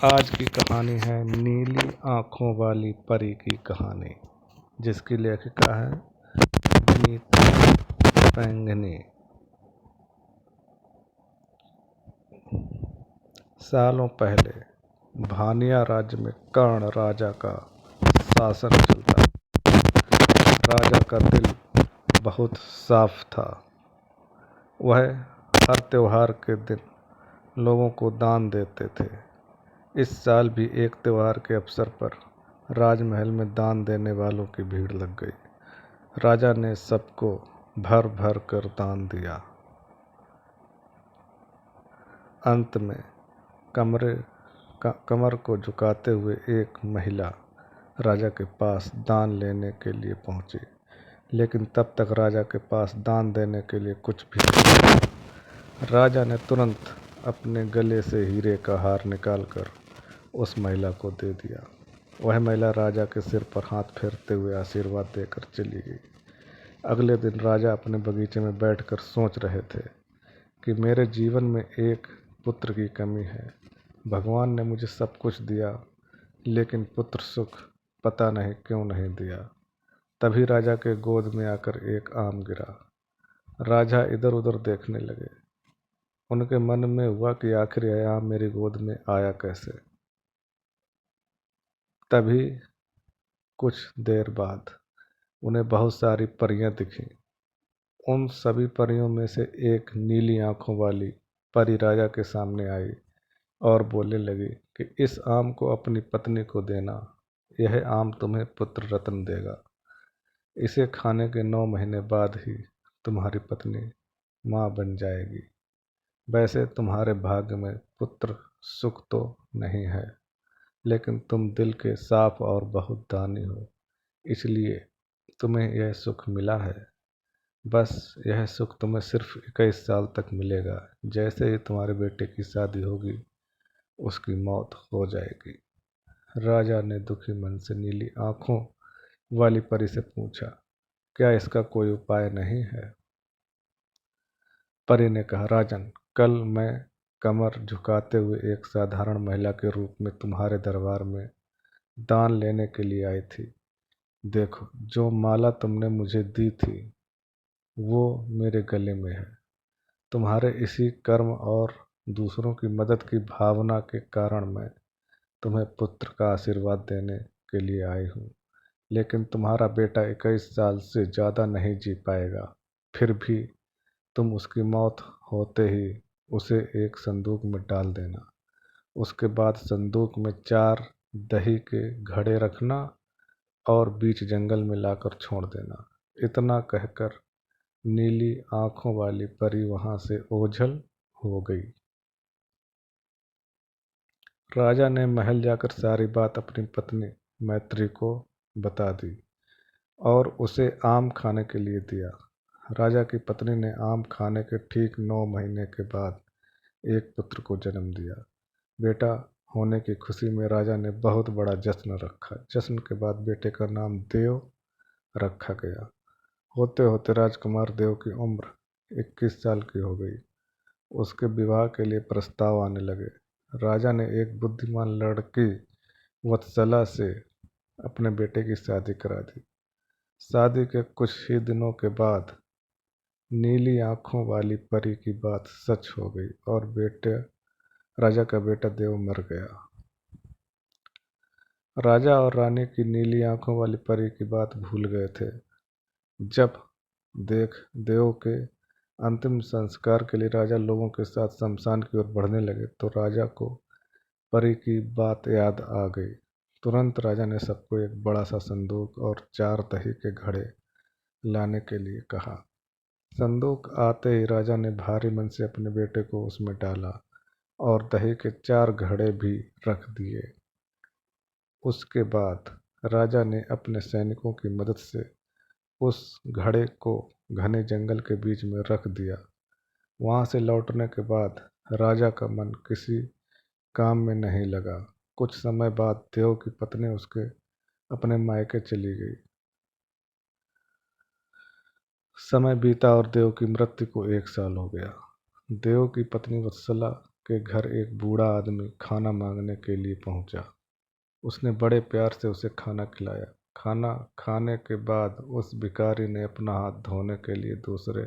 आज की कहानी है नीली आँखों वाली परी की कहानी, जिसकी लेखिका है विनीता पैंगनी। सालों पहले भानिया राज्य में कर्ण राजा का शासन चलता। राजा का दिल बहुत साफ था। वह हर त्योहार के दिन लोगों को दान देते थे। इस साल भी एक त्योहार के अवसर पर राजमहल में दान देने वालों की भीड़ लग गई। राजा ने सबको भर भर कर दान दिया। अंत में कमर को झुकाते हुए एक महिला राजा के पास दान लेने के लिए पहुंची, लेकिन तब तक राजा के पास दान देने के लिए कुछ भी नहीं था। राजा ने तुरंत अपने गले से हीरे का हार निकालकर उस महिला को दे दिया। वह महिला राजा के सिर पर हाथ फेरते हुए आशीर्वाद देकर चली गई। अगले दिन राजा अपने बगीचे में बैठकर सोच रहे थे कि मेरे जीवन में एक पुत्र की कमी है। भगवान ने मुझे सब कुछ दिया, लेकिन पुत्र सुख पता नहीं क्यों नहीं दिया। तभी राजा के गोद में आकर एक आम गिरा। राजा इधर उधर देखने लगे। उनके मन में हुआ कि आखिर यह आम मेरी गोद में आया कैसे। तभी कुछ देर बाद उन्हें बहुत सारी परियां दिखीं। उन सभी परियों में से एक नीली आंखों वाली परी राजा के सामने आई और बोलने लगी कि इस आम को अपनी पत्नी को देना। यह आम तुम्हें पुत्र रत्न देगा। इसे खाने के 9 महीने बाद ही तुम्हारी पत्नी माँ बन जाएगी। वैसे तुम्हारे भाग्य में पुत्र सुख तो नहीं है, लेकिन तुम दिल के साफ और बहुत दानी हो, इसलिए तुम्हें यह सुख मिला है। बस यह सुख तुम्हें सिर्फ 21 साल तक मिलेगा। जैसे ही तुम्हारे बेटे की शादी होगी, उसकी मौत हो जाएगी। राजा ने दुखी मन से नीली आंखों वाली परी से पूछा, क्या इसका कोई उपाय नहीं है? परी ने कहा, राजन, कल मैं कमर झुकाते हुए एक साधारण महिला के रूप में तुम्हारे दरबार में दान लेने के लिए आई थी। देखो, जो माला तुमने मुझे दी थी वो मेरे गले में है। तुम्हारे इसी कर्म और दूसरों की मदद की भावना के कारण मैं तुम्हें पुत्र का आशीर्वाद देने के लिए आई हूँ। लेकिन तुम्हारा बेटा 21 साल से ज़्यादा नहीं जी पाएगा। फिर भी तुम उसकी मौत होते ही उसे एक संदूक में डाल देना। उसके बाद संदूक में 4 दही के घड़े रखना और बीच जंगल में लाकर छोड़ देना। इतना कहकर नीली आंखों वाली परी वहां से ओझल हो गई। राजा ने महल जाकर सारी बात अपनी पत्नी मैत्री को बता दी और उसे आम खाने के लिए दिया। राजा की पत्नी ने आम खाने के ठीक 9 महीने के बाद एक पुत्र को जन्म दिया। बेटा होने की खुशी में राजा ने बहुत बड़ा जश्न रखा। जश्न के बाद बेटे का नाम देव रखा गया। होते होते राजकुमार देव की उम्र 21 साल की हो गई। उसके विवाह के लिए प्रस्ताव आने लगे। राजा ने एक बुद्धिमान लड़की वत्सला से अपने बेटे की शादी करा दी। शादी के कुछ ही दिनों के बाद नीली आंखों वाली परी की बात सच हो गई और राजा का बेटा देव मर गया। राजा और रानी की नीली आंखों वाली परी की बात भूल गए थे। जब देव के अंतिम संस्कार के लिए राजा लोगों के साथ शमशान की ओर बढ़ने लगे तो राजा को परी की बात याद आ गई। तुरंत राजा ने सबको एक बड़ा सा संदूक और 4 दही के घड़े लाने के लिए कहा। संदूक आते ही राजा ने भारी मन से अपने बेटे को उसमें डाला और दही के 4 घड़े भी रख दिए। उसके बाद राजा ने अपने सैनिकों की मदद से उस घड़े को घने जंगल के बीच में रख दिया। वहां से लौटने के बाद राजा का मन किसी काम में नहीं लगा। कुछ समय बाद देव की पत्नी उसके अपने मायके चली गई। समय बीता और देव की मृत्यु को 1 साल हो गया। देव की पत्नी वत्सला के घर एक बूढ़ा आदमी खाना मांगने के लिए पहुंचा। उसने बड़े प्यार से उसे खाना खिलाया। खाना खाने के बाद उस भिखारी ने अपना हाथ धोने के लिए दूसरे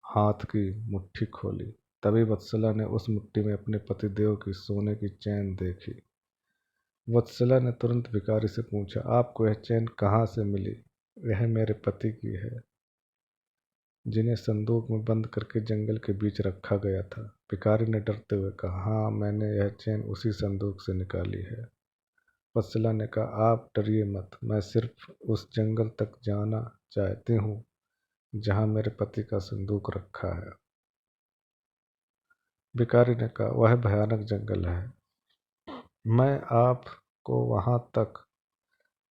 हाथ की मुट्ठी खोली। तभी वत्सला ने उस मुट्ठी में अपने पतिदेव की सोने की चैन देखी। वत्सला ने तुरंत भिखारी से पूछा, आपको यह चैन कहाँ से मिली? यह मेरे पति की है, जिन्हें संदूक में बंद करके जंगल के बीच रखा गया था। भिखारी ने डरते हुए कहा, हाँ, मैंने यह चैन उसी संदूक से निकाली है। वत्सला ने कहा, आप डरिए मत, मैं सिर्फ उस जंगल तक जाना चाहती हूँ जहाँ मेरे पति का संदूक रखा है। भिखारी ने कहा, वह भयानक जंगल है, मैं आपको वहाँ तक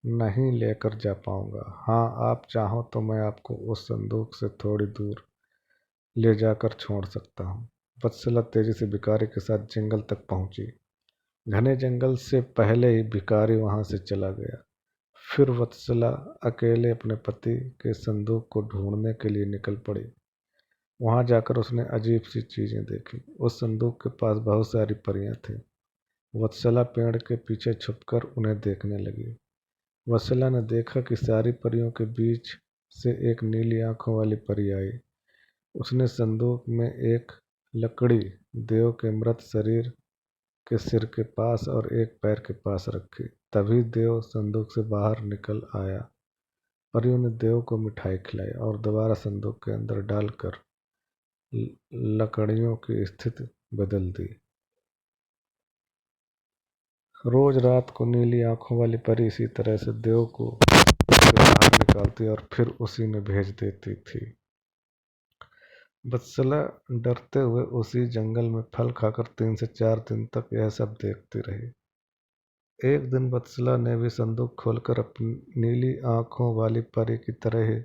नहीं लेकर जा पाऊंगा। हाँ, आप चाहो तो मैं आपको उस संदूक से थोड़ी दूर ले जाकर छोड़ सकता हूँ। वत्सला तेजी से भिखारी के साथ जंगल तक पहुंची। घने जंगल से पहले ही भिखारी वहां से चला गया। फिर वत्सला अकेले अपने पति के संदूक को ढूंढने के लिए निकल पड़ी। वहां जाकर उसने अजीब सी चीजें देखी। उस संदूक के पास बहुत सारी परियां थीं। वत्सला पेड़ के पीछे छुपकर उन्हें देखने लगी। वत्सला ने देखा कि सारी परियों के बीच से एक नीली आंखों वाली परी आई। उसने संदूक में एक लकड़ी देव के मृत शरीर के सिर के पास और एक पैर के पास रखी। तभी देव संदूक से बाहर निकल आया। परियों ने देव को मिठाई खिलाई और दोबारा संदूक के अंदर डालकर लकड़ियों की स्थिति बदल दी। रोज रात को नीली आंखों वाली परी इसी तरह से देव को बाहर निकालती और फिर उसी में भेज देती थी। वत्सला डरते हुए उसी जंगल में फल खाकर 3 से 4 दिन तक यह सब देखती रही। एक दिन वत्सला ने भी संदूक खोलकर अपनी नीली आंखों वाली परी की तरह ही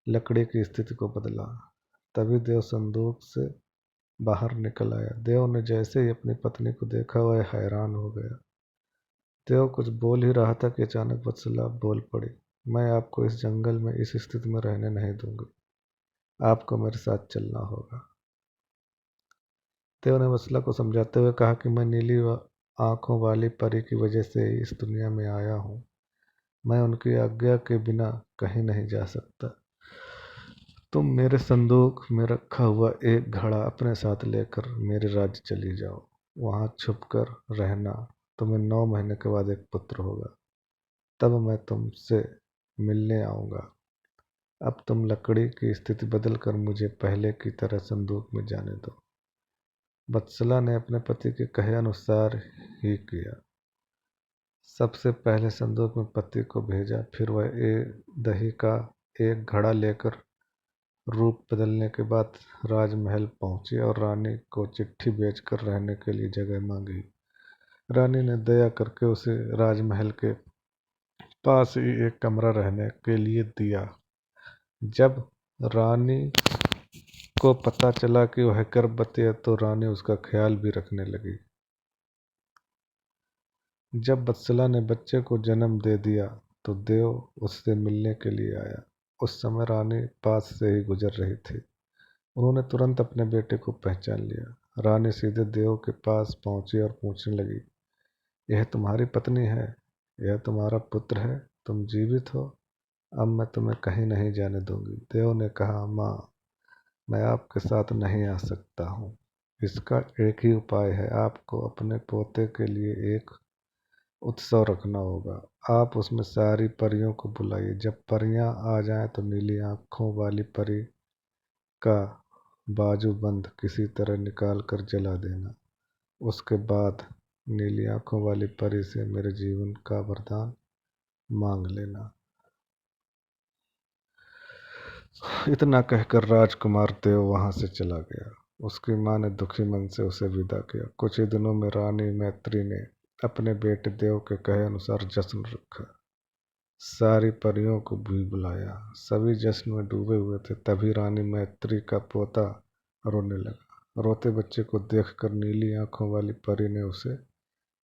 लकड़ी की स्थिति को बदला। तभी देव संदूक से बाहर निकल आया। देव ने जैसे ही अपनी पत्नी को देखा, वह हैरान हो गया। देव कुछ बोल ही रहा था कि अचानक वत्सला बोल पड़ी, मैं आपको इस जंगल में इस स्थिति में रहने नहीं दूंगी, आपको मेरे साथ चलना होगा। देव ने वत्सला को समझाते हुए कहा कि मैं नीली आंखों वाली परी की वजह से ही इस दुनिया में आया हूँ। मैं उनकी आज्ञा के बिना कहीं नहीं जा सकता। तुम मेरे संदूक में रखा हुआ एक घड़ा अपने साथ लेकर मेरे राज्य चली जाओ। वहां छुपकर रहना। तुम्हें 9 महीने के बाद एक पुत्र होगा, तब मैं तुमसे मिलने आऊंगा। अब तुम लकड़ी की स्थिति बदलकर मुझे पहले की तरह संदूक में जाने दो। वत्सला ने अपने पति के कहे अनुसार ही किया। सबसे पहले संदूक में पति को भेजा, फिर वह दही का एक घड़ा लेकर रूप बदलने के बाद राजमहल पहुंची और रानी को चिट्ठी भेजकर रहने के लिए जगह मांगी। रानी ने दया करके उसे राजमहल के पास ही एक कमरा रहने के लिए दिया। जब रानी को पता चला कि वह गर्भवती है तो रानी उसका ख्याल भी रखने लगी। जब वत्सला ने बच्चे को जन्म दे दिया तो देव उससे मिलने के लिए आया। उस समय रानी पास से ही गुजर रही थी। उन्होंने तुरंत अपने बेटे को पहचान लिया। रानी सीधे देव के पास पहुंची और पूछने लगी, यह तुम्हारी पत्नी है? यह तुम्हारा पुत्र है? तुम जीवित हो? अब मैं तुम्हें कहीं नहीं जाने दूंगी। देव ने कहा, माँ, मैं आपके साथ नहीं आ सकता हूँ। इसका एक ही उपाय है, आपको अपने पोते के लिए एक उत्सव रखना होगा। आप उसमें सारी परियों को बुलाइए। जब परियां आ जाएं तो नीली आंखों वाली परी का बाजूबंद किसी तरह निकाल कर जला देना। उसके बाद नीली आंखों वाली परी से मेरे जीवन का वरदान मांग लेना। इतना कहकर राजकुमार देव वहां से चला गया। उसकी मां ने दुखी मन से उसे विदा किया। कुछ ही दिनों में रानी मैत्री ने अपने बेटे देव के कहे अनुसार जश्न रखा। सारी परियों को भी बुलाया। सभी जश्न में डूबे हुए थे। तभी रानी मैत्री का पोता रोने लगा। रोते बच्चे को देखकर नीली आंखों वाली परी ने उसे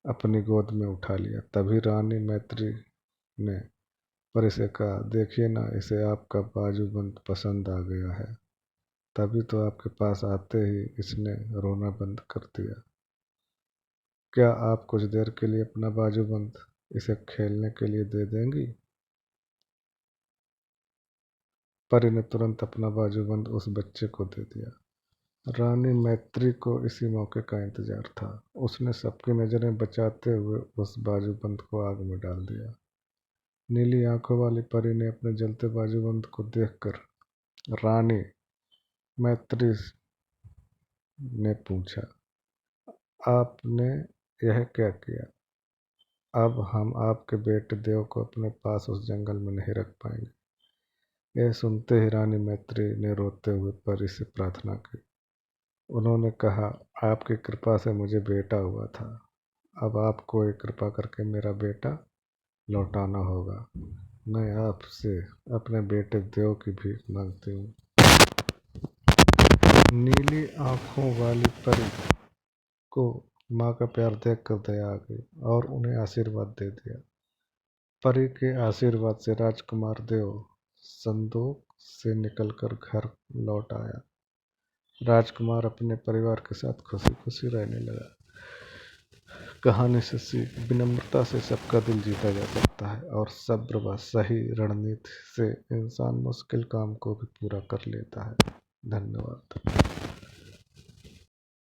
अपनी गोद में उठा लिया। तभी रानी मैत्री ने परी से कहा, देखिए ना, इसे आपका बाजूबंद पसंद आ गया है। तभी तो आपके पास आते ही इसने रोना बंद कर दिया। क्या आप कुछ देर के लिए अपना बाजूबंद इसे खेलने के लिए दे देंगी? परी ने तुरंत अपना बाजूबंद उस बच्चे को दे दिया। रानी मैत्री को इसी मौके का इंतजार था। उसने सबकी नजरें बचाते हुए उस बाजूबंद को आग में डाल दिया। नीली आंखों वाली परी ने अपने जलते बाजूबंद को देखकर रानी मैत्री ने पूछा, आपने यह क्या किया? अब हम आपके बेटे देव को अपने पास उस जंगल में नहीं रख पाएंगे। यह सुनते ही रानी मैत्री ने रोते हुए परी से प्रार्थना की। उन्होंने कहा, आपकी कृपा से मुझे बेटा हुआ था। अब आपको एक कृपा करके मेरा बेटा लौटाना होगा। मैं आपसे अपने बेटे देव की भीख मांगती हूँ। नीली आंखों वाली परी को माँ का प्यार देखकर दया आ गई और उन्हें आशीर्वाद दे दिया। परी के आशीर्वाद से राजकुमार देव संदूक से निकलकर घर लौट आया। राजकुमार अपने परिवार के साथ खुशी खुशी रहने लगा। कहानी से सीख, विनम्रता से सबका दिल जीता जा सकता है और सब्र व सही रणनीति से इंसान मुश्किल काम को भी पूरा कर लेता है। धन्यवाद।